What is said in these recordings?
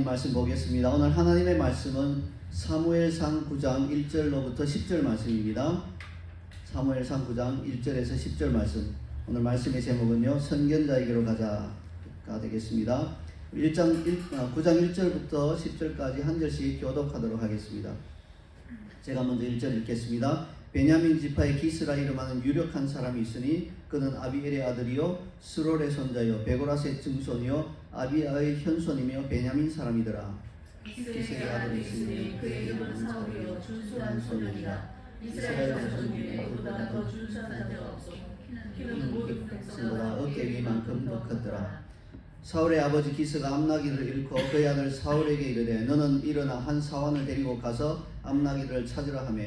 하나님 말씀 보겠습니다. 오늘 하나님의 말씀은 사무엘상 9장 1절로부터 10절 말씀입니다. 사무엘상 9장 1절에서 10절 말씀. 오늘 말씀의 제목은요, 선견자에게로 가자가 되겠습니다. 9장 1절부터 10절까지 한 절씩 교독하도록 하겠습니다. 제가 먼저 1절 읽겠습니다. 베냐민 지파의 기스라 이름하는 유력한 사람이 있으니 그는 아비엘의 아들이요 스롤의 손자요 베고라스의 증손이요 아비아의 현손이며 베냐민 사람이더라. 기스의 아들이 있으니 그의 이름은 사울이요 준수한 소년이라. 이스라엘 자손 중에 그보다 더 준수한 자가 없어. 키는 모든 백성보다 어깨 위만큼 더 컸더라. 사울의 아버지 기스가 암나기를 잃고 그의 아들 사울에게 이르되 너는 일어나 한 사원을 데리고 가서 암나기를 찾으라 하며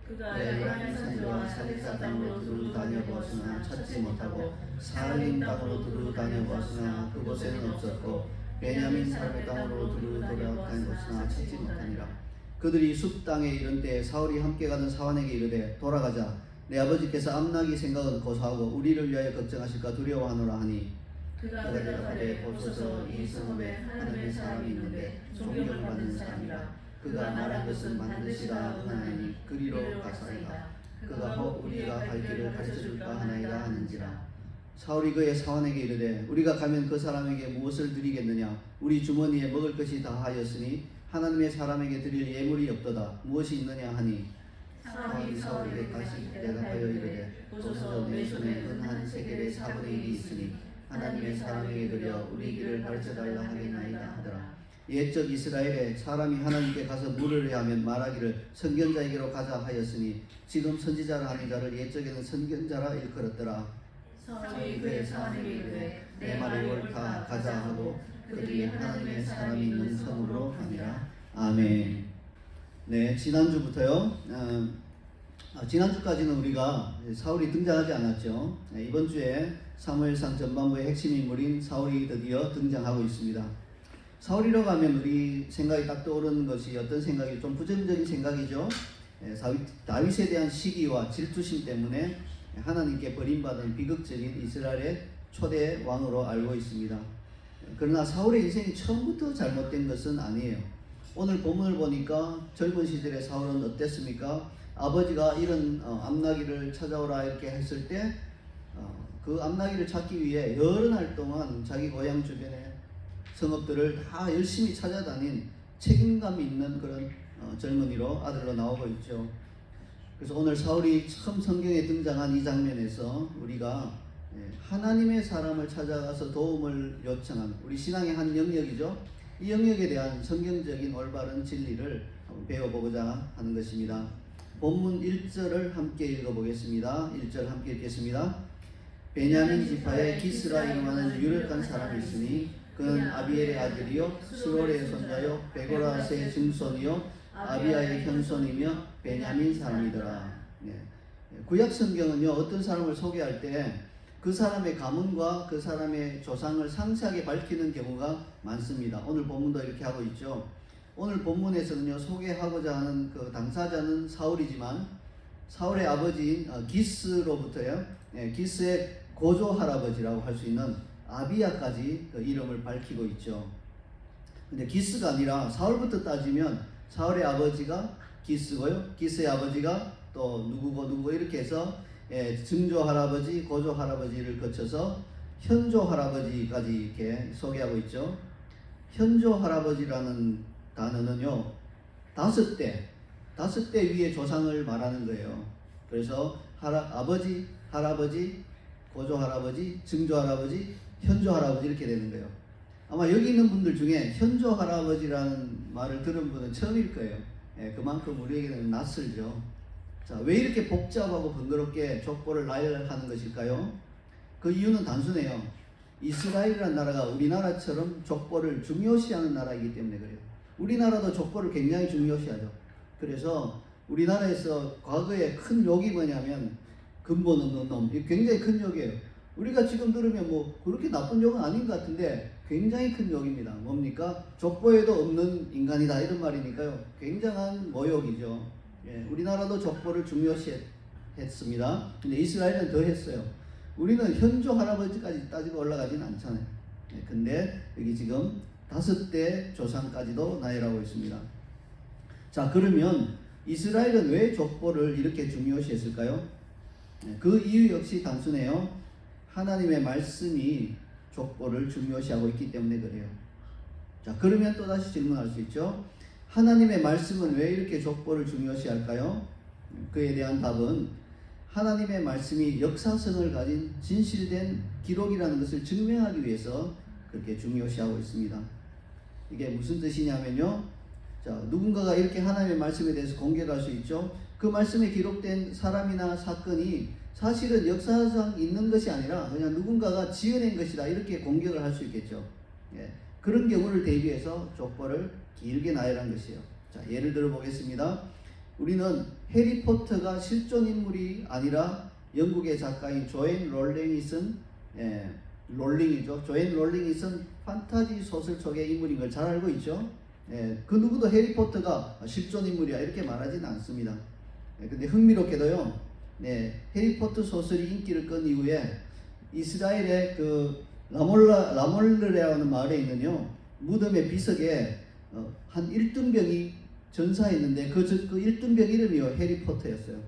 그가 에브라임 산지와 사리사 땅으로 두루 다녀보았으나 찾지 못하고 사알림 땅으로 두루 다녀보았으나 그곳에는 없었고 베냐민 사람의 땅으로 두루 돌아다녔으나 찾지 못하니라. 그들이 숲 땅에 이른 때에 사울이 함께 가던 사환에게 이르되 돌아가자. 내 아버지께서 암나기 생각은 고사하고 우리를 위하여 걱정하실까 두려워하노라 하니 그가 대답하되 보소서 이 성읍에 하나님의 사람이 있는데 존경을 받는 사람이라. 그가 말한 것은 반드시라 응하나니 그리로 가사이다. 그가 혹 우리가 갈 길을 가르쳐줄까 하나이다 하는지라. 사울이 그의 사환에게 이르되 우리가 가면 그 사람에게 무엇을 드리겠느냐. 우리 주머니에 먹을 것이 다하였으니 하나님의 사람에게 드릴 예물이 없도다. 무엇이 있느냐 하니 사울에게 다시 대답하여 이르되 보소서 내 손에 은 한 세겔의 4분의 1이 있으니 하나님의 사람에게 드려 우리 길을 가르쳐달라 하겠나이다 하더라. 옛적 이스라엘에 사람이 하나님께 가서 물으려 하면 말하기를 선견자에게로 가자 하였으니 지금 선지자라 하는 자를 옛적에는 선견자라 일컬었더라. 사울이 그의 사환에게 이르되 내 말이 옳다 가자 하고 그들이 하나님의 사람이 있는 성으로 가니라. 아멘. 네, 지난주부터요. 지난주까지는 우리가 사울이 등장하지 않았죠. 이번 주에 사무엘상 전반부의 핵심 인물인 사울이 드디어 등장하고 있습니다. 사울이라고 하면 우리 생각이 딱 떠오르는 것이 어떤 생각이 좀 부정적인 생각이죠. 다윗에 대한 시기와 질투심 때문에 하나님께 버림받은 비극적인 이스라엘의 초대 왕으로 알고 있습니다. 그러나 사울의 인생이 처음부터 잘못된 것은 아니에요. 오늘 본문을 보니까 젊은 시절의 사울은 어땠습니까? 아버지가 이런 암나기를 찾아오라 이렇게 했을 때 그 암나기를 찾기 위해 여러 날 동안 자기 고향 주변에 성읍들을 다 열심히 찾아다닌 책임감 있는 그런 젊은이로 아들로 나오고 있죠. 그래서 오늘 사울이 처음 성경에 등장한 이 장면에서 우리가 하나님의 사람을 찾아가서 도움을 요청한 우리 신앙의 한 영역이죠. 이 영역에 대한 성경적인 올바른 진리를 배워보고자 하는 것입니다. 본문 1절을 함께 읽어보겠습니다. 1절 함께 읽겠습니다. 베냐민 지파의 기스라 이름하는 유력한 사람이 있으니 그는 아비엘의 아들이요 스롤의 손자요 베고라스의 증손이요 아비아의 현손이며 베냐민 사람이더라. 구약 성경은요 어떤 사람을 소개할 때 그 사람의 가문과 그 사람의 조상을 상세하게 밝히는 경우가 많습니다. 오늘 본문도 이렇게 하고 있죠. 오늘 본문에서는요 소개하고자 하는 그 당사자는 사울이지만 사울의 아버지인 기스로부터요 기스의 고조 할아버지라고 할 수 있는 아비야까지 그 이름을 밝히고 있죠. 근데 기스가 아니라 사울부터 따지면 사울의 아버지가 기스고요. 기스의 아버지가 또 누구고 이렇게 해서 증조 할아버지, 고조 할아버지를 거쳐서 현조 할아버지까지 이렇게 소개하고 있죠. 현조 할아버지라는 단어는요, 5대 위의 조상을 말하는 거예요. 그래서 아버지, 할아버지, 고조 할아버지, 증조 할아버지, 현조 할아버지 이렇게 되는 거예요. 아마 여기 있는 분들 중에 현조 할아버지라는 말을 들은 분은 처음일 거예요. 그만큼 우리에게는 낯설죠. 자, 왜 이렇게 복잡하고 번거롭게 족보를 나열하는 것일까요? 그 이유는 단순해요. 이스라엘이라는 나라가 우리나라처럼 족보를 중요시하는 나라이기 때문에 그래요. 우리나라도 족보를 굉장히 중요시하죠. 그래서 우리나라에서 과거에 큰 욕이 뭐냐면 근본 없는 놈. 이게 굉장히 큰 욕이에요. 우리가 지금 들으면 뭐 그렇게 나쁜 욕은 아닌 것 같은데 굉장히 큰 욕입니다. 뭡니까? 족보에도 없는 인간이다 이런 말이니까요. 굉장한 모욕이죠. 우리나라도 족보를 중요시했습니다. 근데 이스라엘은 더 했어요. 우리는 현조 할아버지까지 따지고 올라가지는 않잖아요. 근데 여기 지금 5대 조상까지도 나열하고 있습니다. 자, 그러면 이스라엘은 왜 족보를 이렇게 중요시했을까요? 그 이유 역시 단순해요. 하나님의 말씀이 족보를 중요시하고 있기 때문에 그래요. 자, 그러면 또다시 질문할 수 있죠. 하나님의 말씀은 왜 이렇게 족보를 중요시할까요? 그에 대한 답은 하나님의 말씀이 역사성을 가진 진실된 기록이라는 것을 증명하기 위해서 그렇게 중요시하고 있습니다. 이게 무슨 뜻이냐면요. 자, 누군가가 이렇게 하나님의 말씀에 대해서 공개할 수 있죠. 그 말씀에 기록된 사람이나 사건이 사실은 역사상 있는 것이 아니라 그냥 누군가가 지어낸 것이다 이렇게 공격을 할 수 있겠죠. 예, 그런 경우를 대비해서 족보를 길게 나열한 것이에요. 자, 예를 들어 보겠습니다. 우리는 해리포터가 실존 인물이 아니라 영국의 작가인 조앤 롤링이 쓴 롤링이죠. 조앤 롤링이 쓴 판타지 소설 속의 인물인 걸 잘 알고 있죠. 그 누구도 해리포터가 실존 인물이야 이렇게 말하지는 않습니다. 근데 흥미롭게도요, 해리포터 소설이 인기를 끈 이후에 이스라엘의 그 라몰르라는 마을에 있는요 무덤의 비석에 한 1등병이 전사했는데 그 1등병 이름이요 해리포터였어요.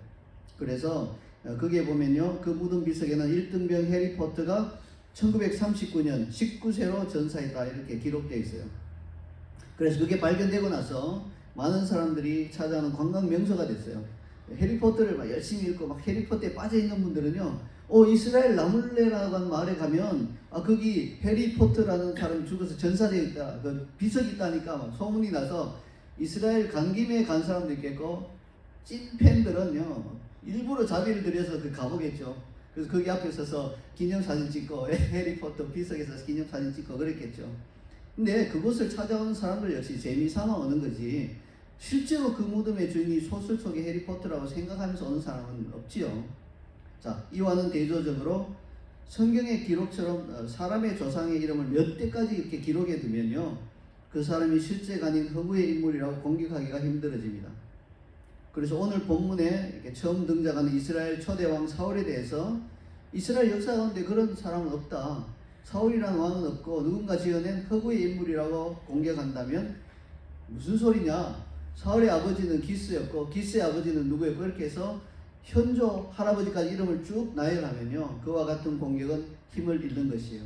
그래서 거기에 보면요 그 무덤 비석에는 1등병 해리포터가 1939년 19세로 전사했다 이렇게 기록되어 있어요. 그래서 그게 발견되고 나서 많은 사람들이 찾아오는 관광 명소가 됐어요. 해리포터를 막 열심히 읽고 막 해리포터에 빠져있는 분들은요 이스라엘 라몰레라고 하는 마을에 가면 거기 해리포터라는 사람이 죽어서 전사되어 있다 그 비석이 있다니까 막 소문이 나서 이스라엘 간 김에 간 사람도 있겠고 찐팬들은요 일부러 자비를 들여서 가보겠죠. 그래서 거기 앞에 서서 기념사진 찍고 해리포터 비석에서 기념사진 찍고 그랬겠죠. 근데 그곳을 찾아오는 사람들 역시 재미삼아 오는 거지 실제로 그 무덤의 주인이 소설 속의 해리포터라고 생각하면서 오는 사람은 없지요. 자, 이와는 대조적으로 성경의 기록처럼 사람의 조상의 이름을 몇 대까지 이렇게 기록해 두면요 그 사람이 실제가 아닌 허구의 인물이라고 공격하기가 힘들어집니다. 그래서 오늘 본문에 이렇게 처음 등장하는 이스라엘 초대왕 사울에 대해서 이스라엘 역사 가운데 그런 사람은 없다. 사울이라는 왕은 없고 누군가 지어낸 허구의 인물이라고 공격한다면 무슨 소리냐? 사울의 아버지는 기스였고 기스의 아버지는 누구였고 이렇게 해서 현조 할아버지까지 이름을 쭉 나열하면요 그와 같은 공격은 힘을 잃는 것이에요.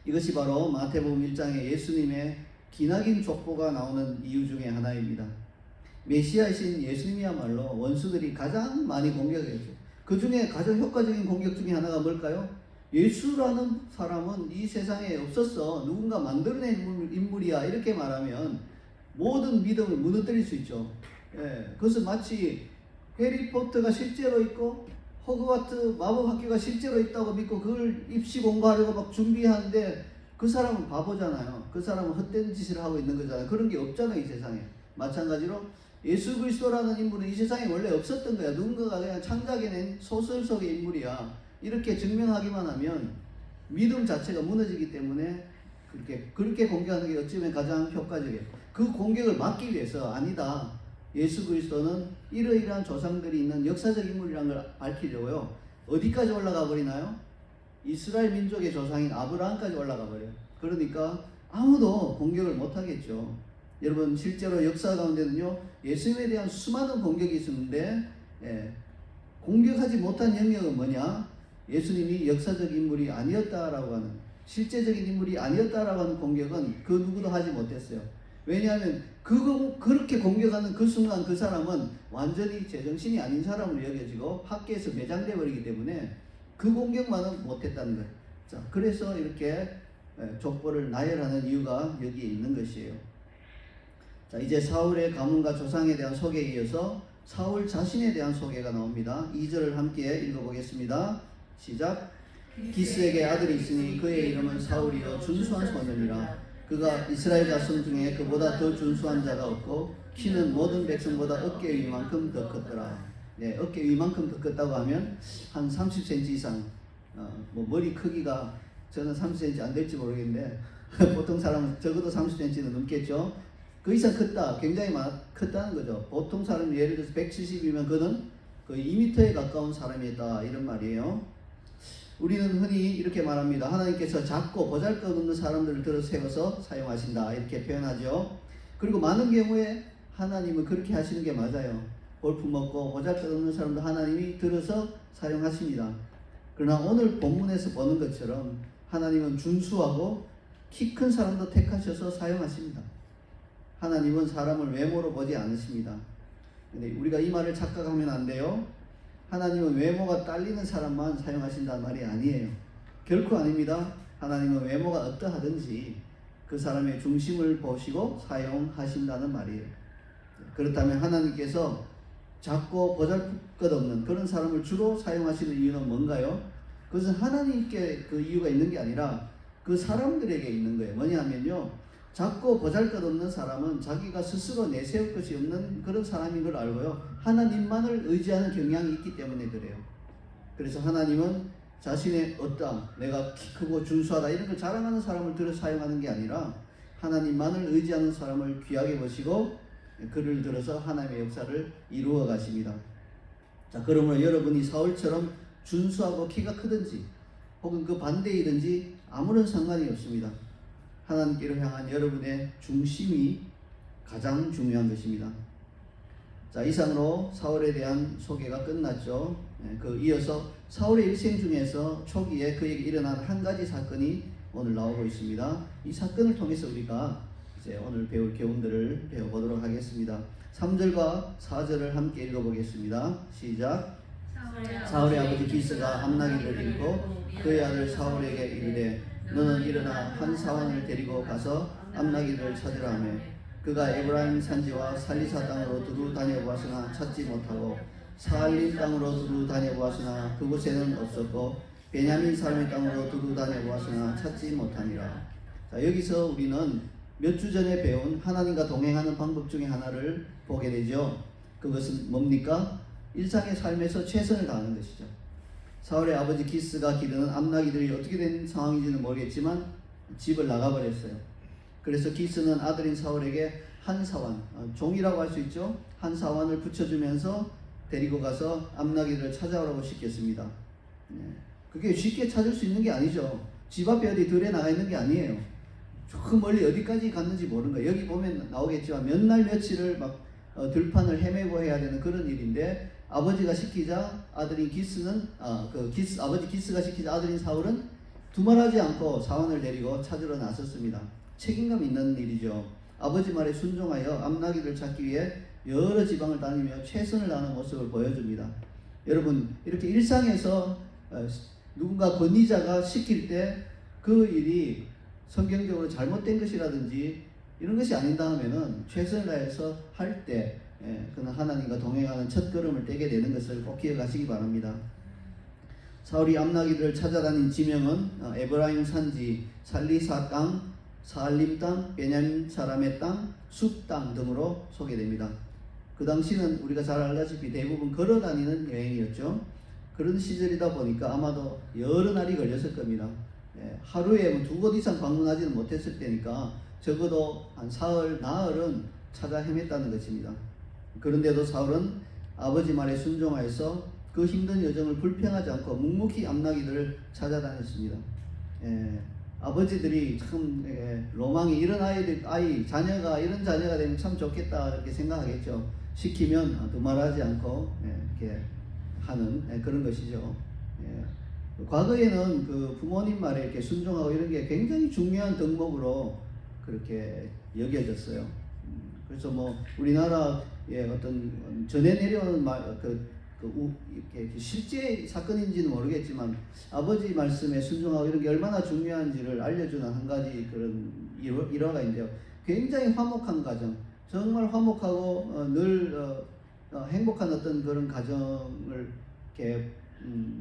이것이 바로 마태복음 1장에 예수님의 기나긴 족보가 나오는 이유 중에 하나입니다. 메시아이신 예수님이야말로 원수들이 가장 많이 공격했죠. 그 중에 가장 효과적인 공격 중에 하나가 뭘까요? 예수라는 사람은 이 세상에 없었어. 누군가 만들어낸 인물이야. 이렇게 말하면 모든 믿음을 무너뜨릴 수 있죠. 그것은 마치 해리포터가 실제로 있고 호그와트 마법학교가 실제로 있다고 믿고 그걸 입시 공부하려고 막 준비하는데 그 사람은 바보잖아요. 그 사람은 헛된 짓을 하고 있는 거잖아요. 그런 게 없잖아요, 이 세상에. 마찬가지로 예수 그리스도라는 인물은 이 세상에 원래 없었던 거야. 누군가가 그냥 창작해낸 소설 속의 인물이야. 이렇게 증명하기만 하면 믿음 자체가 무너지기 때문에 그렇게 공격하는 게 어찌 보면 가장 효과적이에요. 그 공격을 막기 위해서 아니다. 예수 그리스도는 이러이러한 조상들이 있는 역사적 인물이라는 걸 밝히려고요. 어디까지 올라가 버리나요? 이스라엘 민족의 조상인 아브라함까지 올라가 버려요. 그러니까 아무도 공격을 못 하겠죠. 여러분 실제로 역사 가운데는요 예수님에 대한 수많은 공격이 있었는데 공격하지 못한 영역은 뭐냐? 예수님이 역사적 인물이 아니었다라고 하는 실제적인 인물이 아니었다라고 하는 공격은 그 누구도 하지 못했어요. 왜냐하면 그렇게 공격하는 그 순간 그 사람은 완전히 제정신이 아닌 사람으로 여겨지고 학계에서 매장돼 버리기 때문에 그 공격만은 못했다는 거예요. 자, 그래서 이렇게 족보를 나열하는 이유가 여기에 있는 것이에요. 자, 이제 사울의 가문과 조상에 대한 소개에 이어서 사울 자신에 대한 소개가 나옵니다. 2절을 함께 읽어보겠습니다. 시작. 기스에게 아들이 있으니 그의 이름은 사울이요 준수한 소년이라. 그가 이스라엘 자손 중에 그보다 더 준수한 자가 없고 키는 모든 백성보다 어깨 위만큼 더 컸더라. 어깨 위만큼 더 컸다고 하면 한 30cm 이상 머리 크기가 저는 30cm 안 될지 모르겠는데 보통 사람은 적어도 30cm는 넘겠죠. 그 이상 컸다. 굉장히 컸다는 거죠. 보통 사람이 예를 들어서 170이면 그는 거의 2m에 가까운 사람이었다 이런 말이에요. 우리는 흔히 이렇게 말합니다. 하나님께서 작고 보잘것없는 사람들을 들어 세워서 사용하신다 이렇게 표현하죠. 그리고 많은 경우에 하나님은 그렇게 하시는 게 맞아요. 볼품 먹고 보잘것없는 사람도 하나님이 들어서 사용하십니다. 그러나 오늘 본문에서 보는 것처럼 하나님은 준수하고 키 큰 사람도 택하셔서 사용하십니다. 하나님은 사람을 외모로 보지 않으십니다. 근데 우리가 이 말을 착각하면 안 돼요. 하나님은 외모가 딸리는 사람만 사용하신다는 말이 아니에요. 결코 아닙니다. 하나님은 외모가 어떠하든지 그 사람의 중심을 보시고 사용하신다는 말이에요. 그렇다면 하나님께서 작고 보잘것없는 그런 사람을 주로 사용하시는 이유는 뭔가요? 그것은 하나님께 그 이유가 있는 게 아니라 그 사람들에게 있는 거예요. 뭐냐면요, 작고 보잘것없는 사람은 자기가 스스로 내세울 것이 없는 그런 사람인 걸 알고요, 하나님만을 의지하는 경향이 있기 때문에 그래요. 그래서 하나님은 자신의 어떠함, 내가 키 크고 준수하다 이런 걸 자랑하는 사람을 들어 사용하는 게 아니라 하나님만을 의지하는 사람을 귀하게 보시고 그를 들어서 하나님의 역사를 이루어 가십니다. 자, 그러므로 여러분이 사울처럼 준수하고 키가 크든지 혹은 그 반대이든지 아무런 상관이 없습니다. 하나님께로 향한 여러분의 중심이 가장 중요한 것입니다. 자, 이상으로 사울에 대한 소개가 끝났죠. 그 이어서 사울의 일생 중에서 초기에 그에게 일어난 한 가지 사건이 오늘 나오고 있습니다. 이 사건을 통해서 우리가 이제 오늘 배울 교훈들을 배워보도록 하겠습니다. 3절과 4절을 함께 읽어보겠습니다. 시작. 사울의 아버지 기스가 암나기를 잃고 그의 아들 사울에게 이르되 너는 일어나 한 사원을 데리고 가서 암나기를 찾으라 하며 그가 에브라임 산지와 살리사 땅으로 두루 다녀보았으나 찾지 못하고 사알림 땅으로 두루 다녀보았으나 그곳에는 없었고 베냐민 사람의 땅으로 두루 다녀보았으나 찾지 못하니라. 자, 여기서 우리는 몇 주 전에 배운 하나님과 동행하는 방법 중에 하나를 보게 되죠. 그것은 뭡니까? 일상의 삶에서 최선을 다하는 것이죠. 사울의 아버지 기스가 기르는 암나기들이 어떻게 된 상황인지는 모르겠지만 집을 나가버렸어요. 그래서 기스는 아들인 사울에게 한 사원, 종이라고 할 수 있죠. 한 사원을 붙여주면서 데리고 가서 암나기들을 찾아오라고 시켰습니다. 그게 쉽게 찾을 수 있는 게 아니죠. 집 앞에 어디 들에 나가 있는 게 아니에요. 저 멀리 어디까지 갔는지 모르는 거예요. 여기 보면 나오겠지만 몇 날 며칠을 막 들판을 헤매고 해야 되는 그런 일인데 아버지가 시키자 아들인 기스는 아버지 기스가 시키자 아들인 사울은 두말하지 않고 사원을 데리고 찾으러 나섰습니다. 책임감 있는 일이죠. 아버지 말에 순종하여 암나기를 찾기 위해 여러 지방을 다니며 최선을 다하는 모습을 보여줍니다. 여러분, 이렇게 일상에서 누군가 권위자가 시킬 때 그 일이 성경적으로 잘못된 것이라든지 이런 것이 아닌다 하면은 최선을 다해서 할 때 그는 하나님과 동행하는 첫 걸음을 떼게 되는 것을 꼭 기억하시기 바랍니다. 사울이 암나기들을 찾아다닌 지명은 에브라임 산지, 살리사 땅, 사알림 땅, 베냐민 사람의 땅, 숲 땅 등으로 소개됩니다. 그 당시는 우리가 잘 알다시피 대부분 걸어다니는 여행이었죠. 그런 시절이다 보니까 아마도 여러 날이 걸렸을 겁니다. 하루에 두 곳 이상 방문하지는 못했을 때니까 적어도 한 사흘, 나흘은 찾아 헤맸다는 것입니다. 그런데도 사울은 아버지 말에 순종하여서 그 힘든 여정을 불평하지 않고 묵묵히 암나기들을 찾아다녔습니다. 아버지들이 참 로망이 이런 자녀가 이런 자녀가 되면 참 좋겠다 이렇게 생각하겠죠. 시키면 두말하지 않고 이렇게 하는 그런 것이죠. 과거에는 그 부모님 말에 이렇게 순종하고 이런 게 굉장히 중요한 덕목으로 그렇게 여겨졌어요. 그래서 뭐 우리나라의 어떤 전해 내려오는 이렇게 실제 사건인지는 모르겠지만 아버지 말씀에 순종하고 이런 게 얼마나 중요한지를 알려주는 한 가지 그런 일화가 있는데요. 굉장히 화목한 가정, 정말 화목하고 늘 행복한 어떤 그런 가정을 이렇게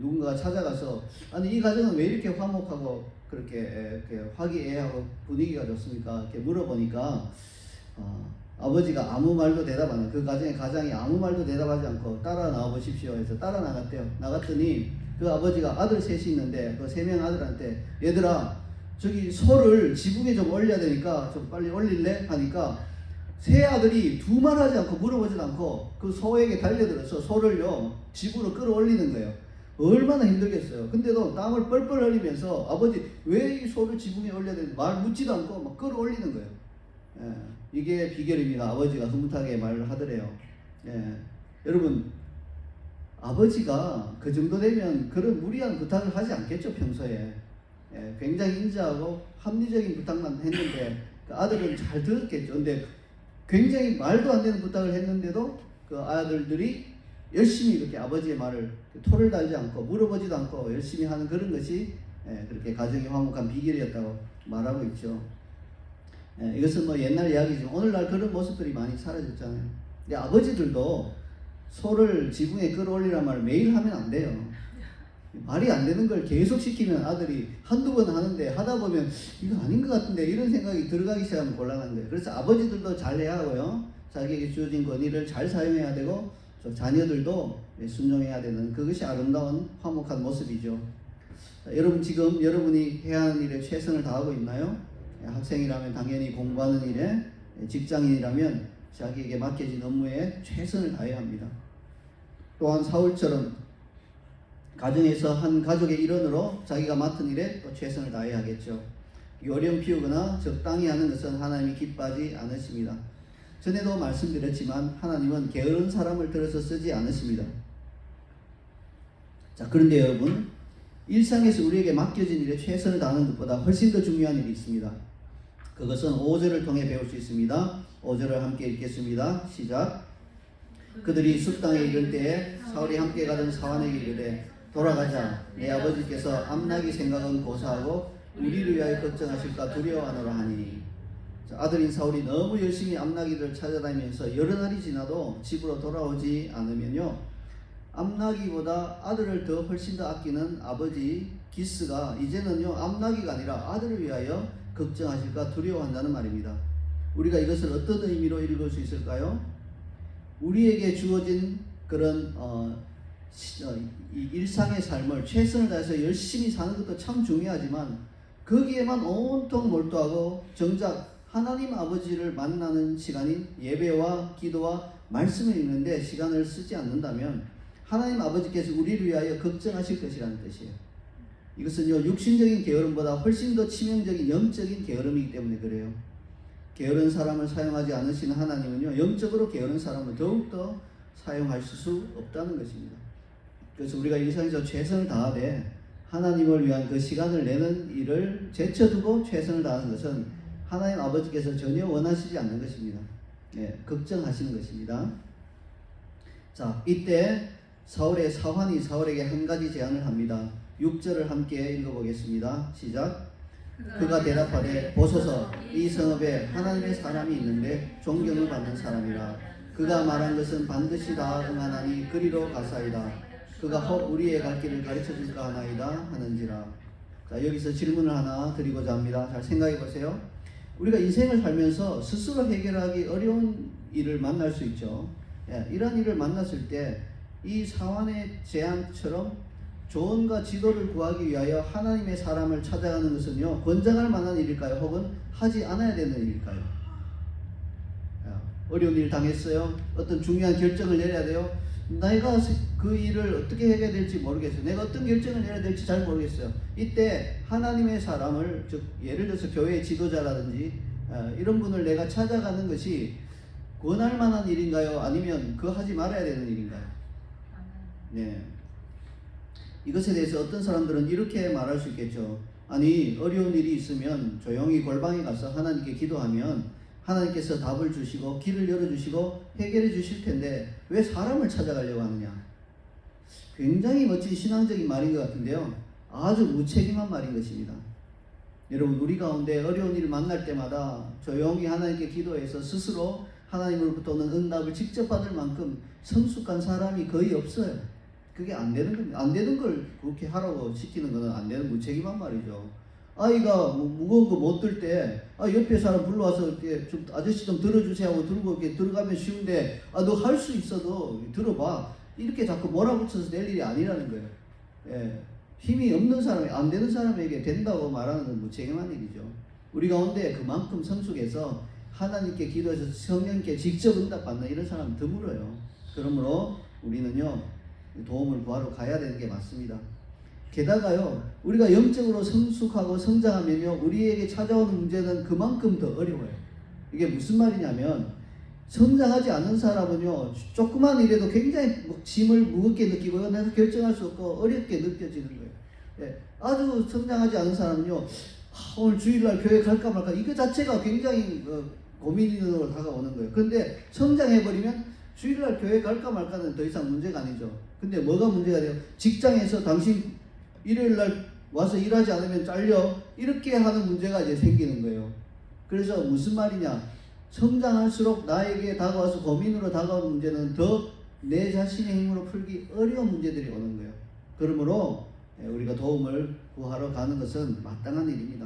누군가가 찾아가서 아니 이 가정은 왜 이렇게 화목하고 그렇게 화기애애하고 분위기가 좋습니까? 이렇게 물어보니까 아버지가 아무 말도 대답 안 해요. 그 가정의 가장이 아무 말도 대답하지 않고 따라 나와보십시오 해서 따라 나갔대요. 나갔더니 그 아버지가 아들 셋이 있는데 그 3명 아들한테 얘들아 저기 소를 지붕에 좀 올려야 되니까 좀 빨리 올릴래? 하니까 세 아들이 두말하지 않고 물어보지도 않고 그 소에게 달려들어서 소를요 집으로 끌어올리는 거예요. 얼마나 힘들겠어요. 근데도 땀을 뻘뻘 흘리면서 아버지 왜 이 소를 지붕에 올려야 되는지 말 묻지도 않고 막 끌어올리는 거예요. 예, 이게 비결입니다. 아버지가 흐뭇하게 말을 하더래요. 예, 여러분 아버지가 그 정도 되면 그런 무리한 부탁을 하지 않겠죠 평소에. 예, 굉장히 인자하고 합리적인 부탁만 했는데 그 아들은 잘 들었겠죠. 근데 굉장히 말도 안 되는 부탁을 했는데도 그 아들들이 열심히 이렇게 아버지의 말을 토를 달지 않고 물어보지도 않고 열심히 하는 그런 것이 그렇게 가정이 화목한 비결이었다고 말하고 있죠. 이것은 뭐 옛날 이야기지만 오늘날 그런 모습들이 많이 사라졌잖아요. 근데 아버지들도 소를 지붕에 끌어올리란 말을 매일 하면 안 돼요. 말이 안 되는 걸 계속 시키면 아들이 한두 번 하는데 하다 보면 이거 아닌 것 같은데 이런 생각이 들어가기 시작하면 곤란한 거예요. 그래서 아버지들도 잘해야 하고요. 자기에게 주어진 권위를 잘 사용해야 되고 자녀들도 순종해야 되는 그것이 아름다운 화목한 모습이죠. 자, 여러분 지금 여러분이 해야 하는 일에 최선을 다하고 있나요? 학생이라면 당연히 공부하는 일에, 직장인이라면 자기에게 맡겨진 업무에 최선을 다해야 합니다. 또한 사울처럼 가정에서 한 가족의 일원으로 자기가 맡은 일에 또 최선을 다해야 하겠죠. 요령 피우거나 적당히 하는 것은 하나님이 기뻐하지 않으십니다. 전에도 말씀드렸지만 하나님은 게으른 사람을 들어서 쓰지 않으십니다. 자, 그런데 여러분 일상에서 우리에게 맡겨진 일에 최선을 다하는 것보다 훨씬 더 중요한 일이 있습니다. 그것은 5절을 통해 배울 수 있습니다. 5절을 함께 읽겠습니다. 시작. 그들이 숲 땅에 이를 때에 사울이 함께 가던 사환에게 이르되 돌아가자. 내 아버지께서 암나기 생각은 고사하고 우리를 위하여 걱정하실까 두려워하노라 하니. 아들인 사울이 너무 열심히 암나기를 찾아다니면서 여러 날이 지나도 집으로 돌아오지 않으면요, 암나기보다 아들을 더 훨씬 더 아끼는 아버지 기스가 이제는요 암나기가 아니라 아들을 위하여 걱정하실까 두려워한다는 말입니다. 우리가 이것을 어떤 의미로 읽을 수 있을까요? 우리에게 주어진 그런 이 일상의 삶을 최선을 다해서 열심히 사는 것도 참 중요하지만 거기에만 온통 몰두하고 정작 하나님 아버지를 만나는 시간인 예배와 기도와 말씀을 읽는데 시간을 쓰지 않는다면 하나님 아버지께서 우리를 위하여 걱정하실 것이라는 뜻이에요. 이것은요 육신적인 게으름보다 훨씬 더 치명적인 영적인 게으름이기 때문에 그래요. 게으른 사람을 사용하지 않으시는 하나님은요 영적으로 게으른 사람을 더욱더 사용하실 수 없다는 것입니다. 그래서 우리가 일상에서 최선을 다하되 하나님을 위한 그 시간을 내는 일을 제쳐두고 최선을 다하는 것은 하나님 아버지께서 전혀 원하시지 않는 것입니다. 걱정하시는 것입니다. 자, 이때 사울의 사환이 사울에게 한 가지 제안을 합니다. 6절을 함께 읽어보겠습니다. 시작. 그가 대답하되 보소서 이 성읍에 하나님의 사람이 있는데 존경을 받는 사람이라. 그가 말한 것은 반드시 다 응하나니 그리로 가사이다. 그가 혹 우리의 갈 길을 가르쳐 줄까 하나이다 하는지라. 자, 여기서 질문을 하나 드리고자 합니다. 잘 생각해 보세요. 우리가 인생을 살면서 스스로 해결하기 어려운 일을 만날 수 있죠. 이런 일을 만났을 때 이 사환의 제안처럼 조언과 지도를 구하기 위하여 하나님의 사람을 찾아가는 것은요 권장할 만한 일일까요? 혹은 하지 않아야 되는 일일까요? 어려운 일 당했어요. 어떤 중요한 결정을 내려야 돼요. 내가 그 일을 어떻게 해야 될지 모르겠어요. 내가 어떤 결정을 내려야 될지 잘 모르겠어요. 이때 하나님의 사람을, 즉 예를 들어서 교회의 지도자라든지 이런 분을 내가 찾아가는 것이 권할 만한 일인가요? 아니면 그거 하지 말아야 되는 일인가요? 네. 이것에 대해서 어떤 사람들은 이렇게 말할 수 있겠죠. 아니 어려운 일이 있으면 조용히 골방에 가서 하나님께 기도하면 하나님께서 답을 주시고 길을 열어주시고 해결해 주실 텐데 왜 사람을 찾아가려고 하느냐. 굉장히 멋진 신앙적인 말인 것 같은데요, 아주 무책임한 말인 것입니다. 여러분 우리 가운데 어려운 일을 만날 때마다 조용히 하나님께 기도해서 스스로 하나님으로부터 오는 응답을 직접 받을 만큼 성숙한 사람이 거의 없어요. 그게 안 되는 겁니다. 안 되는 걸 그렇게 하라고 시키는 것은 안 되는 무책임한 말이죠. 아이가 무거운 거 못 들 때 옆에 사람 불러와서 이렇게 좀 아저씨 좀 들어주세요 하고 들고 이렇게 들어가면 쉬운데 너 할 수 있어도 들어봐 이렇게 자꾸 몰아붙여서 낼 일이 아니라는 거예요. 힘이 없는 사람이 안 되는 사람에게 된다고 말하는 건 무책임한 일이죠. 우리 가운데 그만큼 성숙해서 하나님께 기도해서 성령께 직접 응답받는 이런 사람 드물어요. 그러므로 우리는요 도움을 구하러 가야 되는 게 맞습니다. 게다가요, 우리가 영적으로 성숙하고 성장하면요, 우리에게 찾아오는 문제는 그만큼 더 어려워요. 이게 무슨 말이냐면, 성장하지 않는 사람은요, 조그만 일에도 굉장히 짐을 무겁게 느끼고요, 내가 결정할 수 없고 어렵게 느껴지는 거예요. 예, 아주 성장하지 않은 사람은요, 오늘 주일날 교회 갈까 말까 이거 자체가 굉장히 고민으로 다가오는 거예요. 그런데 성장해버리면 주일날 교회 갈까 말까는 더 이상 문제가 아니죠. 근데 뭐가 문제가 돼요? 직장에서 당신 일요일날 와서 일하지 않으면 잘려, 이렇게 하는 문제가 이제 생기는 거예요. 그래서 무슨 말이냐, 성장할수록 나에게 다가와서 고민으로 다가오는 문제는 더 내 자신의 힘으로 풀기 어려운 문제들이 오는 거예요. 그러므로 우리가 도움을 구하러 가는 것은 마땅한 일입니다.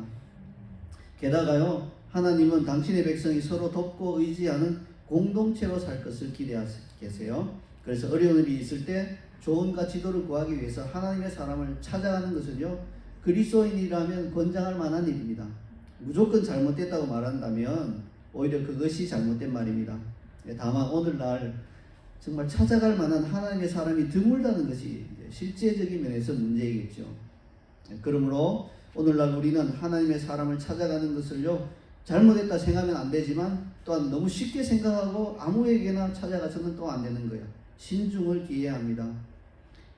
게다가요, 하나님은 당신의 백성이 서로 돕고 의지하는 공동체로 살 것을 기대하고 계세요. 그래서 어려운 일이 있을 때 조언과 지도를 구하기 위해서 하나님의 사람을 찾아가는 것은요, 그리스도인이라면 권장할 만한 일입니다. 무조건 잘못됐다고 말한다면 오히려 그것이 잘못된 말입니다. 다만 오늘날 정말 찾아갈 만한 하나님의 사람이 드물다는 것이 실제적인 면에서 문제이겠죠. 그러므로 오늘날 우리는 하나님의 사람을 찾아가는 것을요, 잘못했다 생각하면 안 되지만 또한 너무 쉽게 생각하고 아무에게나 찾아가서는 또 안 되는 거예요. 신중을 기해야 합니다.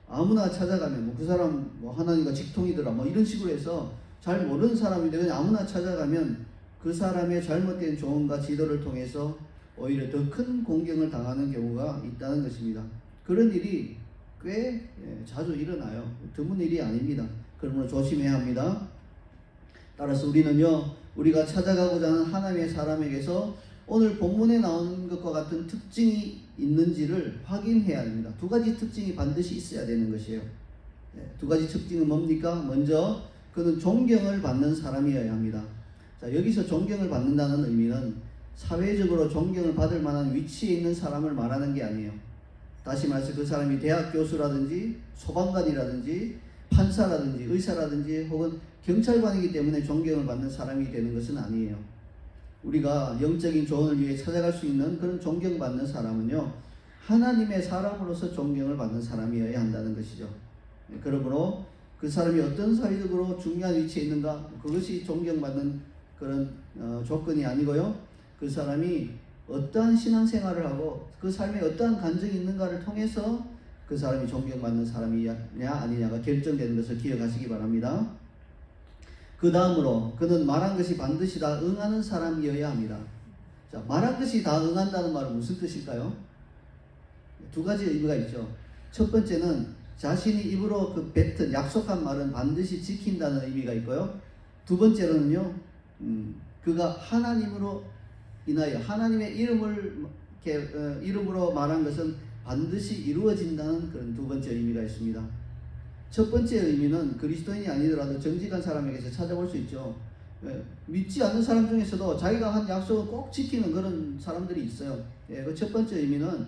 아무나 찾아가면 그 사람 하나님과 직통이더라 이런 식으로 해서 잘 모르는 사람인데 그냥 아무나 찾아가면 그 사람의 잘못된 조언과 지도를 통해서 오히려 더 큰 공경을 당하는 경우가 있다는 것입니다. 그런 일이 꽤 자주 일어나요. 드문 일이 아닙니다. 그러므로 조심해야 합니다. 따라서 우리는요, 우리가 찾아가고자 하는 하나님의 사람에게서 오늘 본문에 나오는 것과 같은 특징이 있는지를 확인해야 합니다. 두 가지 특징이 반드시 있어야 되는 것이에요. 두 가지 특징은 뭡니까? 먼저 그는 존경을 받는 사람이어야 합니다. 자, 여기서 존경을 받는다는 의미는 사회적으로 존경을 받을 만한 위치에 있는 사람을 말하는 게 아니에요. 다시 말해서 그 사람이 대학 교수라든지 소방관이라든지 판사라든지 의사라든지 혹은 경찰관이기 때문에 존경을 받는 사람이 되는 것은 아니에요. 우리가 영적인 조언을 위해 찾아갈 수 있는 그런 존경받는 사람은요, 하나님의 사람으로서 존경을 받는 사람이어야 한다는 것이죠. 그러므로 그 사람이 어떤 사회적으로 중요한 위치에 있는가, 그것이 존경받는 그런 조건이 아니고요, 그 사람이 어떠한 신앙생활을 하고 그 삶에 어떠한 간증이 있는가를 통해서 그 사람이 존경받는 사람이냐 아니냐가 결정되는 것을 기억하시기 바랍니다. 그 다음으로 그는 말한 것이 반드시 다 응하는 사람이어야 합니다. 자, 말한 것이 다 응한다는 말은 무슨 뜻일까요? 두 가지 의미가 있죠. 첫 번째는 자신이 입으로 그 뱉은 약속한 말은 반드시 지킨다는 의미가 있고요. 두 번째로는요, 그가 하나님으로 인하여 하나님의 이름으로 말한 것은 반드시 이루어진다는 그런 두 번째 의미가 있습니다. 첫 번째 의미는 그리스도인이 아니더라도 정직한 사람에게서 찾아볼 수 있죠. 믿지 않는 사람 중에서도 자기가 한 약속을 꼭 지키는 그런 사람들이 있어요. 그 첫 번째 의미는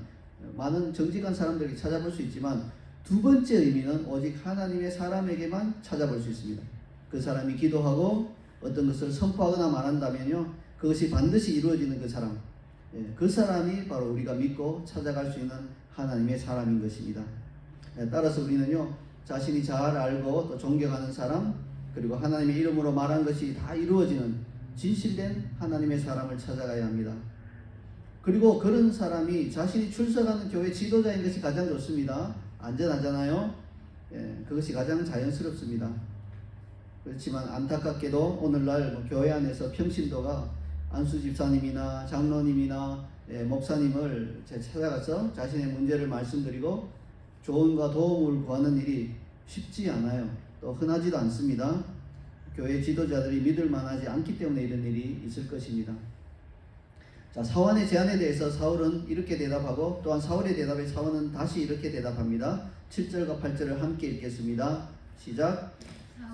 많은 정직한 사람들에게 찾아볼 수 있지만, 두 번째 의미는 오직 하나님의 사람에게만 찾아볼 수 있습니다. 그 사람이 기도하고 어떤 것을 선포하거나 말한다면요, 그것이 반드시 이루어지는 그 사람, 그 사람이 바로 우리가 믿고 찾아갈 수 있는 하나님의 사람인 것입니다. 따라서 우리는요, 자신이 잘 알고 또 존경하는 사람, 그리고 하나님의 이름으로 말한 것이 다 이루어지는 진실된 하나님의 사람을 찾아가야 합니다. 그리고 그런 사람이 자신이 출석하는 교회 지도자인 것이 가장 좋습니다. 안전하잖아요. 그것이 가장 자연스럽습니다. 그렇지만 안타깝게도 오늘날 교회 안에서 평신도가 안수 집사님이나 장로님이나 목사님을 찾아가서 자신의 문제를 말씀드리고 조언과 도움을 구하는 일이 쉽지 않아요. 또 흔하지도 않습니다. 교회 지도자들이 믿을 만하지 않기 때문에 이런 일이 있을 것입니다. 자, 사원의 제안에 대해서 사울은 이렇게 대답하고 또한 사울의 대답에 사원은 다시 이렇게 대답합니다. 7절과 8절을 함께 읽겠습니다. 시작.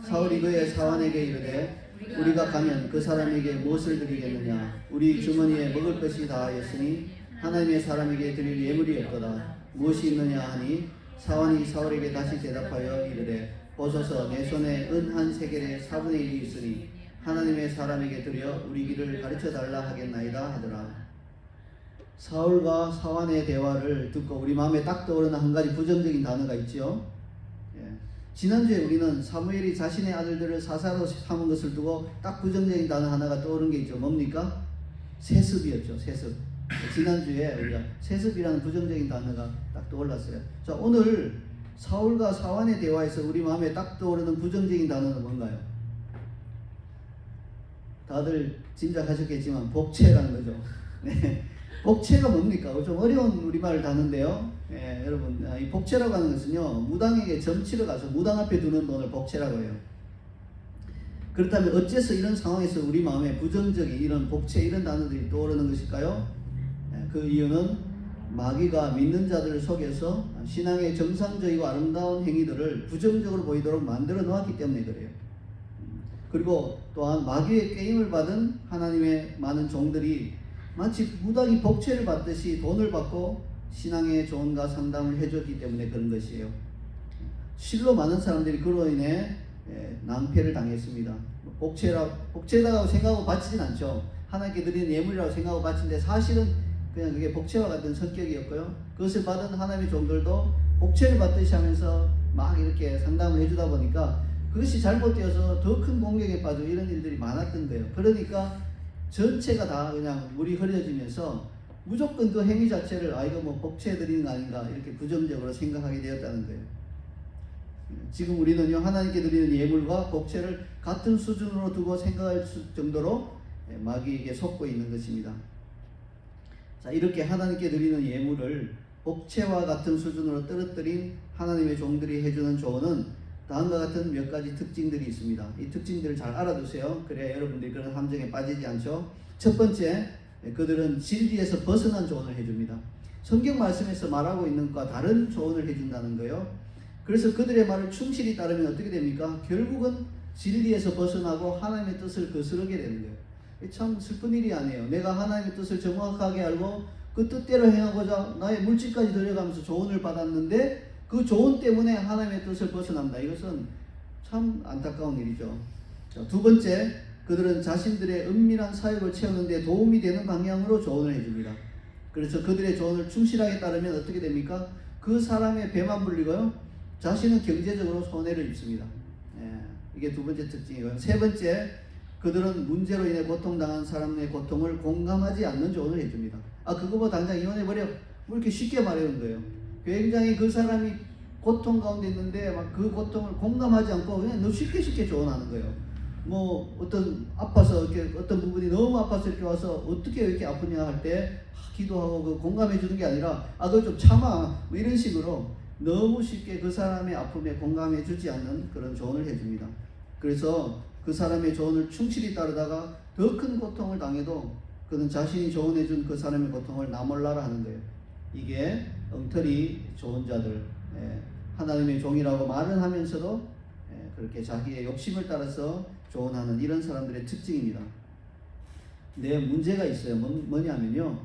사울이 그의 사원에게 이르되 우리가 가면 그 사람에게 무엇을 드리겠느냐? 우리 주머니에 먹을 것이 다하였으니 하나님의 사람에게 드릴 예물이 없도다. 무엇이 있느냐 하니 사원이 사울에게 다시 대답하여 이르되 보소서 내 손에 은 한 세겔의 4분의 1이 있으니 하나님의 사람에게 드려 우리 길을 가르쳐 달라 하겠나이다 하더라. 사울과 사환의 대화를 듣고 우리 마음에 딱 떠오르는 한 가지 부정적인 단어가 있죠. 예. 지난주에 우리는 사무엘이 자신의 아들들을 사사로 삼은 것을 두고 딱 부정적인 단어 하나가 떠오른 게 있죠. 뭡니까? 세습이었죠. 세습. 지난주에 우리가 세습이라는 부정적인 단어가 딱 떠올랐어요. 자, 오늘 사울과 사환의 대화에서 우리 마음에 딱 떠오르는 부정적인 단어는 뭔가요? 다들 짐작하셨겠지만 복채라는 거죠. 네. 복채가 뭡니까? 좀 어려운 우리말 단어인데요. 예, 여러분, 이 복채라고 하는 것은요, 무당에게 점치러 가서 무당 앞에 두는 돈을 복채라고 해요. 그렇다면 어째서 이런 상황에서 우리 마음에 부정적인 이런 복채 이런 단어들이 떠오르는 것일까요? 예, 그 이유는 마귀가 믿는 자들을 속여서 신앙의 정상적이고 아름다운 행위들을 부정적으로 보이도록 만들어 놓았기 때문에 그래요. 그리고 또한 마귀의 게임을 받은 하나님의 많은 종들이 마치 무당이 복채를 받듯이 돈을 받고 신앙의 조언과 상담을 해줬기 때문에 그런 것이에요. 실로 많은 사람들이 그로 인해 낭패를 당했습니다. 복채라고 생각하고 바치진 않죠. 하나님께 드리는 예물이라고 생각하고 바치는데 사실은 그냥 그게 복채와 같은 성격이었고요. 그것을 받은 하나님의 종들도 복채를 받듯이 하면서 막 이렇게 상담을 해주다 보니까 그것이 잘못되어서 더 큰 공격에 빠져 이런 일들이 많았던데요. 그러니까 전체가 다 그냥 물이 흐려지면서 무조건 그 행위 자체를 이거 뭐 복채 드리는 거 아닌가 이렇게 부정적으로 생각하게 되었다는 거예요. 지금 우리는요 하나님께 드리는 예물과 복채를 같은 수준으로 두고 생각할 정도로 마귀에게 속고 있는 것입니다. 자, 이렇게 하나님께 드리는 예물을 복채와 같은 수준으로 떨어뜨린 하나님의 종들이 해주는 조언은 다음과 같은 몇 가지 특징들이 있습니다. 이 특징들을 잘 알아두세요. 그래야 여러분들이 그런 함정에 빠지지 않죠. 첫 번째, 그들은 진리에서 벗어난 조언을 해줍니다. 성경 말씀에서 말하고 있는 것과 다른 조언을 해준다는 거예요. 그래서 그들의 말을 충실히 따르면 어떻게 됩니까? 결국은 진리에서 벗어나고 하나님의 뜻을 거스르게 되는 거예요. 참 슬픈 일이 아니에요. 내가 하나님의 뜻을 정확하게 알고 그 뜻대로 행하고자 나의 물질까지 들여가면서 조언을 받았는데 그 조언 때문에 하나님의 뜻을 벗어난다. 이것은 참 안타까운 일이죠. 자, 두 번째, 그들은 자신들의 은밀한 사역을 채우는 데 도움이 되는 방향으로 조언을 해줍니다. 그래서 그들의 조언을 충실하게 따르면 어떻게 됩니까? 그 사람의 배만 불리고요. 자신은 경제적으로 손해를 입습니다. 이게 두 번째 특징이고요. 세 번째, 그들은 문제로 인해 고통당한 사람의 고통을 공감하지 않는 조언을 해줍니다. 그거 뭐 당장 이혼해버려. 뭐 이렇게 쉽게 말하는 거예요. 굉장히 그 사람이 고통 가운데 있는데 막 그 고통을 공감하지 않고 그냥 너무 쉽게 조언하는 거예요. 뭐 어떤 아파서 이렇게 어떤 부분이 너무 아파서 이렇게 와서 어떻게 이렇게 아프냐 할 때 기도하고 그 공감해 주는 게 아니라 그거 좀 참아 뭐 이런 식으로 너무 쉽게 그 사람의 아픔에 공감해 주지 않는 그런 조언을 해줍니다. 그래서 그 사람의 조언을 충실히 따르다가 더 큰 고통을 당해도 그는 자신이 조언해 준 그 사람의 고통을 나 몰라라 하는 거예요. 이게 엉터리 좋은 자들, 하나님의 종이라고 말은 하면서도 그렇게 자기의 욕심을 따라서 조언하는 이런 사람들의 특징입니다. 근데 문제가 있어요. 뭐냐면요,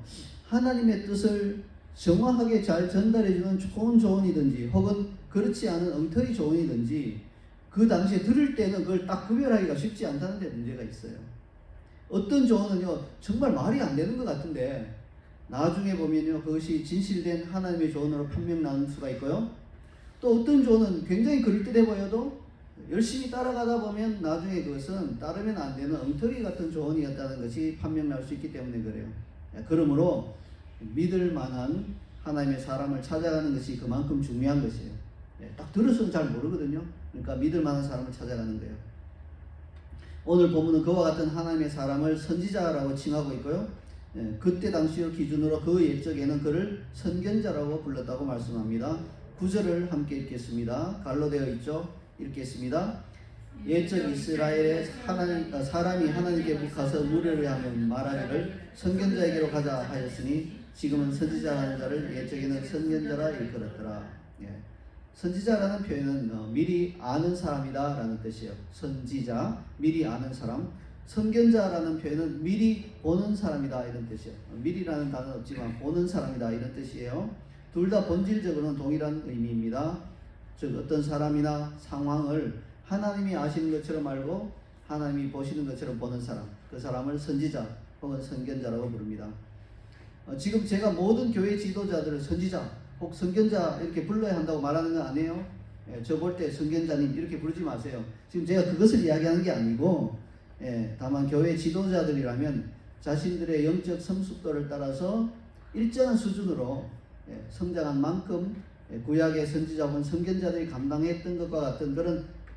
하나님의 뜻을 정확하게 잘 전달해주는 좋은 조언이든지 혹은 그렇지 않은 엉터리 조언이든지 그 당시에 들을 때는 그걸 딱 구별하기가 쉽지 않다는 데 문제가 있어요. 어떤 조언은요 정말 말이 안 되는 것 같은데 나중에 보면요 그것이 진실된 하나님의 조언으로 판명나는 수가 있고요. 또 어떤 조언은 굉장히 그럴듯해 보여도 열심히 따라가다 보면 나중에 그것은 따르면 안 되는 엉터리 같은 조언이었다는 것이 판명날 수 있기 때문에 그래요. 그러므로 믿을 만한 하나님의 사람을 찾아가는 것이 그만큼 중요한 것이에요. 딱 들어서는 잘 모르거든요. 그러니까 믿을 만한 사람을 찾아가는 거예요. 오늘 본문은 그와 같은 하나님의 사람을 선지자라고 칭하고 있고요. 그때 당시 기준으로 그 옛적에는 그를 선견자라고 불렀다고 말씀합니다. 9절을 함께 읽겠습니다. 갈로 되어 있죠. 읽겠습니다. 옛적 이스라엘의 사람이 하나님께 가서 무료를 하면 말하기를 선견자에게로 가자 하였으니 지금은 선지자라는 자를 옛적에는 선견자라 일컬었더라. 선지자라는 표현은 미리 아는 사람이다 라는 뜻이에요. 선지자, 미리 아는 사람. 선견자라는 표현은 미리 보는 사람이다 이런 뜻이에요. 미리라는 단어는 없지만 보는 사람이다 이런 뜻이에요. 둘 다 본질적으로는 동일한 의미입니다. 즉 어떤 사람이나 상황을 하나님이 아시는 것처럼 알고 하나님이 보시는 것처럼 보는 사람, 그 사람을 선지자 혹은 선견자라고 부릅니다. 지금 제가 모든 교회 지도자들을 선지자 혹 선견자 이렇게 불러야 한다고 말하는 건 아니에요. 저 볼 때 선견자님 이렇게 부르지 마세요. 지금 제가 그것을 이야기하는 게 아니고, 다만 교회 지도자들이라면 자신들의 영적 성숙도를 따라서 일정한 수준으로 성장한 만큼 구약의 선지자 혹은 선견자들이 감당했던 것과 같은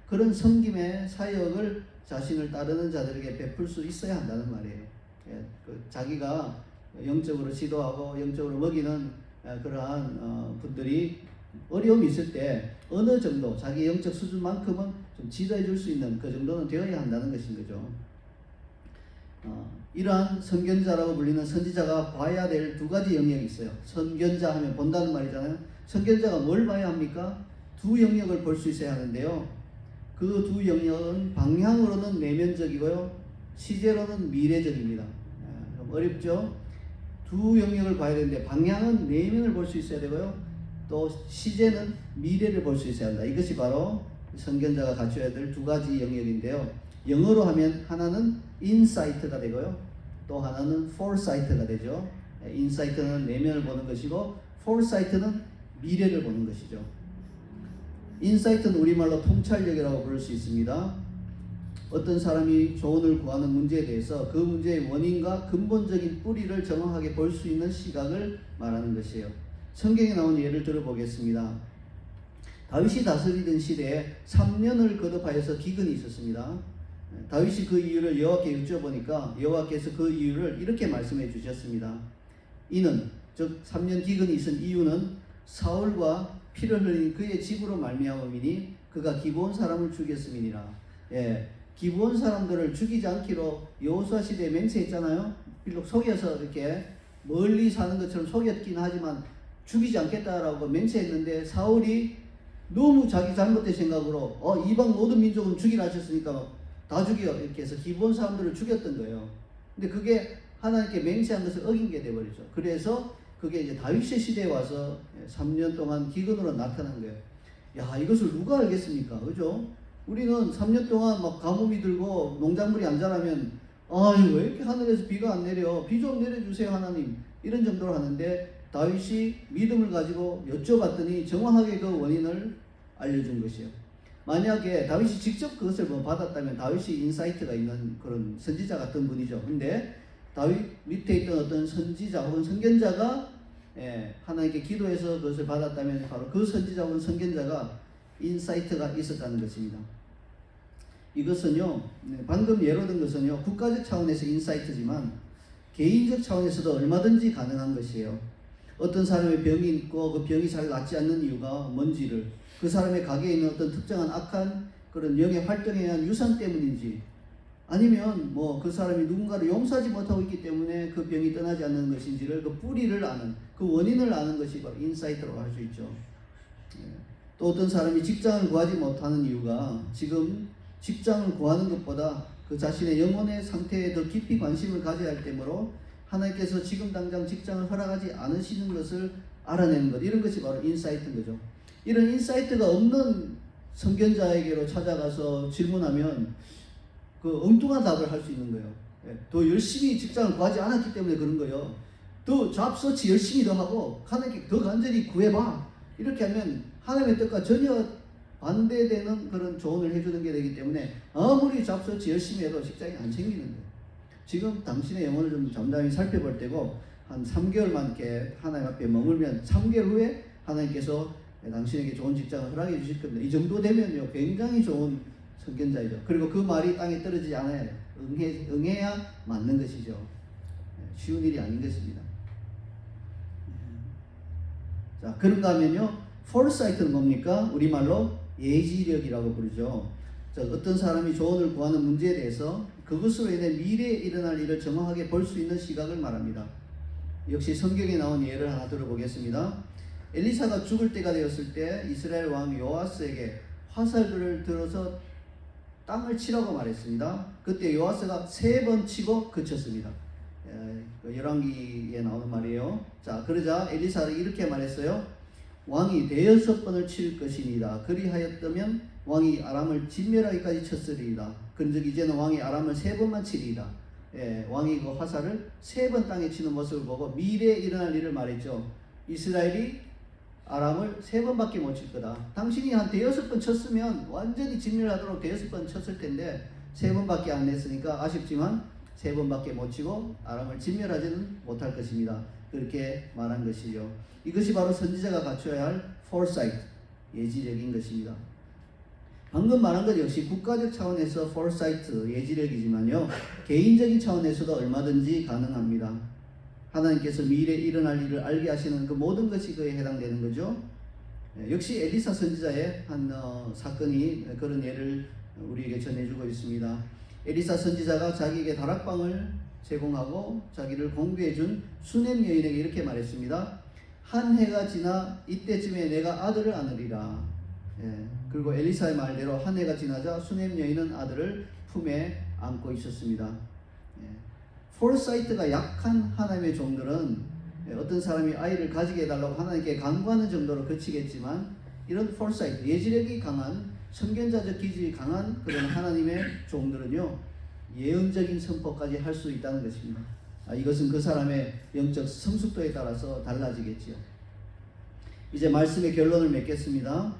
그런 섬김의 사역을 자신을 따르는 자들에게 베풀 수 있어야 한다는 말이에요. 자기가 영적으로 지도하고 영적으로 먹이는 그러한 분들이 어려움이 있을 때 어느 정도 자기 영적 수준만큼은 좀 지도해 줄 수 있는 그 정도는 되어야 한다는 것인 거죠. 이러한 선견자라고 불리는 선지자가 봐야 될 두 가지 영역이 있어요. 선견자 하면 본다는 말이잖아요. 선견자가 뭘 봐야 합니까? 두 영역을 볼 수 있어야 하는데요. 그 두 영역은 방향으로는 내면적이고요, 시제로는 미래적입니다. 좀 어렵죠? 두 영역을 봐야 되는데 방향은 내면을 볼 수 있어야 되고요, 또 시제는 미래를 볼 수 있어야 한다. 이것이 바로 선견자가 갖춰야 될 두 가지 영역인데요. 영어로 하면 하나는 인사이트가 되고요, 또 하나는 포르사이트가 되죠. 인사이트는 내면을 보는 것이고 포르사이트는 미래를 보는 것이죠. 인사이트는 우리말로 통찰력이라고 부를 수 있습니다. 어떤 사람이 조언을 구하는 문제에 대해서 그 문제의 원인과 근본적인 뿌리를 정확하게 볼 수 있는 시각을 말하는 것이에요. 성경에 나온 예를 들어보겠습니다. 다윗이 다스리던 시대에 3년을 거듭하여서 기근이 있었습니다. 다윗이 그 이유를 여호와께 여쭤보니까 여호와께서 그 이유를 이렇게 말씀해 주셨습니다. 이는, 즉 3년 기근이 있은 이유는 사울과 피를 흘린 그의 집으로 말미암음이니 그가 기브온 사람을 죽였음이니라. 기브온 사람들을 죽이지 않기로 여호수아 시대에 맹세했잖아요. 비록 속여서 이렇게 멀리 사는 것처럼 속였긴 하지만 죽이지 않겠다라고 맹세했는데 사울이 너무 자기 잘못된 생각으로 이방 모든 민족은 죽이라 하셨으니까 다 죽여 이렇게 해서 기브온 사람들을 죽였던 거예요. 근데 그게 하나님께 맹세한 것을 어긴 게 돼버리죠. 그래서 그게 이제 다윗의 시대에 와서 3년 동안 기근으로 나타난 거예요. 야, 이것을 누가 알겠습니까? 그죠? 우리는 3년 동안 막 가뭄이 들고 농작물이 안 자라면 왜 이렇게 하늘에서 비가 안 내려? 비 좀 내려주세요 하나님, 이런 정도로 하는데 다윗이 믿음을 가지고 여쭤봤더니 정확하게 그 원인을 알려준 것이에요. 만약에 다윗이 직접 그것을 받았다면 다윗이 인사이트가 있는 그런 선지자 같은 분이죠. 근데 다윗 밑에 있던 어떤 선지자 혹은 선견자가 하나님께 기도해서 그것을 받았다면 바로 그 선지자 혹은 선견자가 인사이트가 있었다는 것입니다. 이것은요, 방금 예로 든 것은요, 국가적 차원에서 인사이트지만 개인적 차원에서도 얼마든지 가능한 것이에요. 어떤 사람의 병이 있고 그 병이 잘 낫지 않는 이유가 뭔지를, 그 사람의 가게에 있는 어떤 특정한 악한 그런 영의 활동에 의한 유산 때문인지, 아니면 그 사람이 누군가를 용서하지 못하고 있기 때문에 그 병이 떠나지 않는 것인지를, 그 뿌리를 아는, 그 원인을 아는 것이 바로 인사이트라고 할 수 있죠. 또 어떤 사람이 직장을 구하지 못하는 이유가 지금 직장을 구하는 것보다 그 자신의 영혼의 상태에 더 깊이 관심을 가져야 할 때므로 하나님께서 지금 당장 직장을 허락하지 않으시는 것을 알아내는 것, 이런 것이 바로 인사이트인 거죠. 이런 인사이트가 없는 선견자에게로 찾아가서 질문하면 그 엉뚱한 답을 할 수 있는 거예요. 더 열심히 직장을 구하지 않았기 때문에 그런 거예요. 더 잡서치 열심히 더 하고 하나님께 더 간절히 구해봐, 이렇게 하면 하나님의 뜻과 전혀 반대되는 그런 조언을 해주는 게 되기 때문에 아무리 잡서치 열심히 해도 직장이 안 생기는 거예요. 지금 당신의 영혼을 좀 잠잠히 살펴볼 때고 한 3개월만 이렇게 하나님 앞에 머물면 3개월 후에 하나님께서 당신에게 좋은 직장을 허락해 주실 겁니다. 이 정도 되면요, 굉장히 좋은 선견자이죠. 그리고 그 말이 땅에 떨어지지 않아야 돼요. 응해야 맞는 것이죠. 쉬운 일이 아닌 것입니다. 자, 그런가 하면요, 포르사이트는 뭡니까? 우리말로 예지력이라고 부르죠. 자, 어떤 사람이 조언을 구하는 문제에 대해서 그것으로 인해 미래에 일어날 일을 정확하게 볼 수 있는 시각을 말합니다. 역시 성경에 나온 예를 하나 들어보겠습니다. 엘리사가 죽을 때가 되었을 때 이스라엘 왕 요아스에게 화살들을 들어서 땅을 치라고 말했습니다. 그때 요아스가 3번 치고 그쳤습니다. 열왕기에 나오는 말이에요. 자, 그러자 엘리사가 이렇게 말했어요. 왕이 6번을 칠 것이니라. 그리하였다면 왕이 아람을 진멸하기까지 쳤으리이다. 그런즉 이제는 왕이 아람을 3번만 치리이다. 왕이 그 화살을 3번 땅에 치는 모습을 보고 미래에 일어날 일을 말했죠. 이스라엘이 아람을 3번밖에 못 칠 거다. 당신이 한 5번 쳤으면 완전히 진멸하도록 5번 쳤을 텐데 3번밖에 안 냈으니까 아쉽지만 3번밖에 못 치고 아람을 진멸하지는 못할 것입니다. 그렇게 말한 것이죠. 이것이 바로 선지자가 갖춰야 할 foresight, 예지력인 것입니다. 방금 말한 것 역시 국가적 차원에서 foresight, 예지력이지만요, 개인적인 차원에서도 얼마든지 가능합니다. 하나님께서 미래에 일어날 일을 알게 하시는 그 모든 것이 그에 해당되는 거죠. 역시 엘리사 선지자의 한 사건이 그런 예를 우리에게 전해주고 있습니다. 엘리사 선지자가 자기에게 다락방을 제공하고 자기를 공부해준 수넴 여인에게 이렇게 말했습니다. 한 해가 지나 이때쯤에 내가 아들을 안으리라. 그리고 엘리사의 말대로 한 해가 지나자 수넴 여인은 아들을 품에 안고 있었습니다. 포르사이트가 약한 하나님의 종들은 어떤 사람이 아이를 가지게 해달라고 하나님께 간구하는 정도로 그치겠지만, 이런 포르사이트, 예지력이 강한, 선견자적 기질이 강한 그런 하나님의 종들은요, 예언적인 선포까지 할 수 있다는 것입니다. 이것은 그 사람의 영적 성숙도에 따라서 달라지겠지요. 이제 말씀의 결론을 맺겠습니다.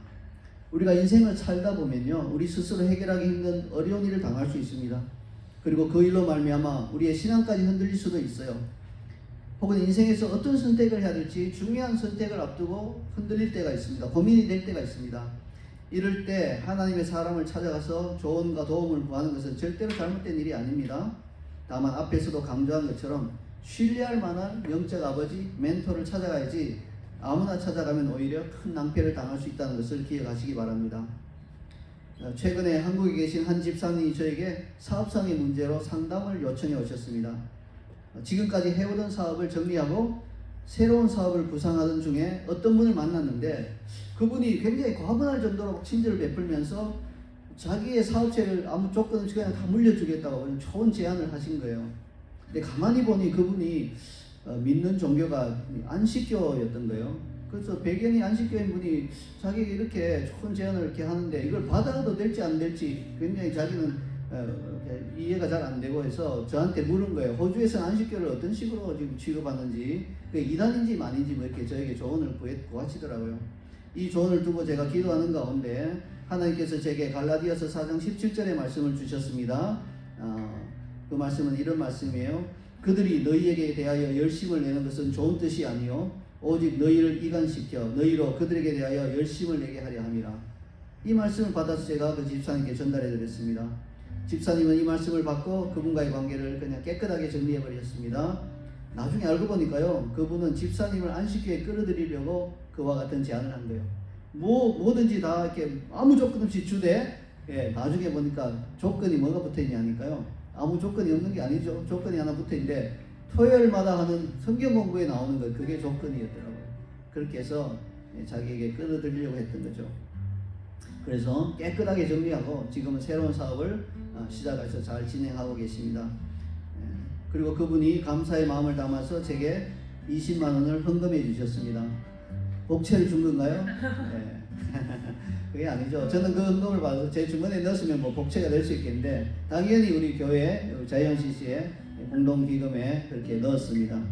우리가 인생을 살다 보면요, 우리 스스로 해결하기 힘든 어려운 일을 당할 수 있습니다. 그리고 그 일로 말미암아 우리의 신앙까지 흔들릴 수도 있어요. 혹은 인생에서 어떤 선택을 해야 될지 중요한 선택을 앞두고 흔들릴 때가 있습니다. 고민이 될 때가 있습니다. 이럴 때 하나님의 사람을 찾아가서 조언과 도움을 구하는 것은 절대로 잘못된 일이 아닙니다. 다만 앞에서도 강조한 것처럼 신뢰할 만한 영적 아버지, 멘토를 찾아가야지 아무나 찾아가면 오히려 큰 낭패를 당할 수 있다는 것을 기억하시기 바랍니다. 최근에 한국에 계신 한 집사님이 저에게 사업상의 문제로 상담을 요청해 오셨습니다. 지금까지 해오던 사업을 정리하고 새로운 사업을 구상하던 중에 어떤 분을 만났는데, 그분이 굉장히 과분할 정도로 친절을 베풀면서 자기의 사업체를 아무 조건 없이 그냥 다 물려주겠다고 좋은 제안을 하신 거예요. 근데 가만히 보니 그분이 믿는 종교가 안식교였던 거예요. 그래서 배경이 안식교인 분이 자기에게 이렇게 좋은 제안을 이렇게 하는데 이걸 받아도 될지 안 될지 굉장히 자기는 이해가 잘 안 되고 해서 저한테 물은 거예요. 호주에서는 안식교를 어떤 식으로 지금 취급하는지, 그 이단인지 만인지 뭐 이렇게 저에게 조언을 구하시더라고요. 이 조언을 두고 제가 기도하는 가운데 하나님께서 제게 갈라디아서 4장 17절의 말씀을 주셨습니다. 그 말씀은 이런 말씀이에요. 그들이 너희에게 대하여 열심을 내는 것은 좋은 뜻이 아니요 오직 너희를 이간시켜 너희로 그들에게 대하여 열심을 내게 하려 함이라. 이 말씀을 받아서 제가 그 집사님께 전달해 드렸습니다. 집사님은 이 말씀을 받고 그분과의 관계를 그냥 깨끗하게 정리해 버렸습니다. 나중에 알고 보니까요, 그분은 집사님을 안식교에 끌어들이려고 그와 같은 제안을 한 거예요. 뭐든지 다 이렇게 아무 조건 없이 주되, 나중에 보니까 조건이 뭐가 붙어 있냐니까요. 아무 조건이 없는 게 아니죠. 조건이 하나 붙어 있는데 토요일마다 하는 성경 공부에 나오는 것, 그게 조건이었더라고요. 그렇게 해서 자기에게 끌어들이려고 했던 거죠. 그래서 깨끗하게 정리하고 지금은 새로운 사업을 시작해서 잘 진행하고 계십니다. 그리고 그분이 감사의 마음을 담아서 제게 20만 원을 헌금해 주셨습니다. 복채를 준 건가요? 네. 그게 아니죠. 저는 그 헌금을 받아서 제 주머니에 넣었으면 뭐 복채가 될 수 있겠는데, 당연히 우리 교회 자이언 CC의 공동기금에 그렇게 넣었습니다.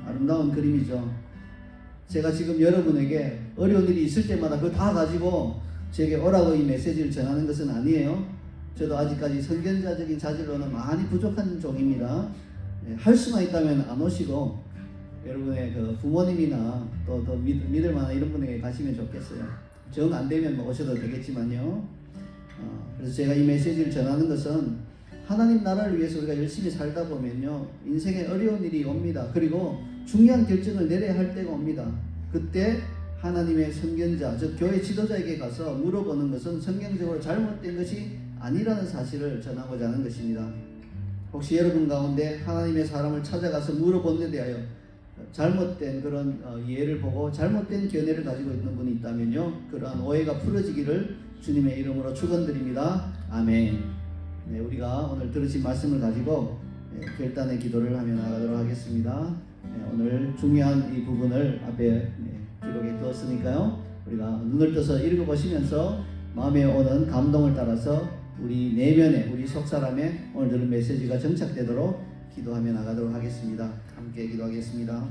아름다운 그림이죠. 제가 지금 여러분에게 어려운 일이 있을 때마다 그거 다 가지고 제게 오라고 이 메시지를 전하는 것은 아니에요. 저도 아직까지 선견자적인 자질로는 많이 부족한 종입니다. 할 수만 있다면 안 오시고 여러분의 그 부모님이나 또 믿을 만한 이런 분에게 가시면 좋겠어요. 정 안 되면 뭐 오셔도 되겠지만요. 그래서 제가 이 메시지를 전하는 것은 하나님 나라를 위해서 우리가 열심히 살다 보면요, 인생에 어려운 일이 옵니다. 그리고 중요한 결정을 내려야 할 때가 옵니다. 그때 하나님의 선견자, 즉 교회 지도자에게 가서 물어보는 것은 성경적으로 잘못된 것이 아니라는 사실을 전하고자 하는 것입니다. 혹시 여러분 가운데 하나님의 사람을 찾아가서 물어본 데 대하여 잘못된 그런 이해를 보고 잘못된 견해를 가지고 있는 분이 있다면요, 그러한 오해가 풀어지기를 주님의 이름으로 축원드립니다. 아멘. 네, 우리가 오늘 들으신 말씀을 가지고 결단의 기도를 하며 나가도록 하겠습니다. 오늘 중요한 이 부분을 앞에 기록에 두었으니까요, 우리가 눈을 떠서 읽어보시면서 마음에 오는 감동을 따라서 우리 내면에 우리 속사람에 오늘 들은 메시지가 정착되도록 기도하며 나가도록 하겠습니다. 함께 기도하겠습니다.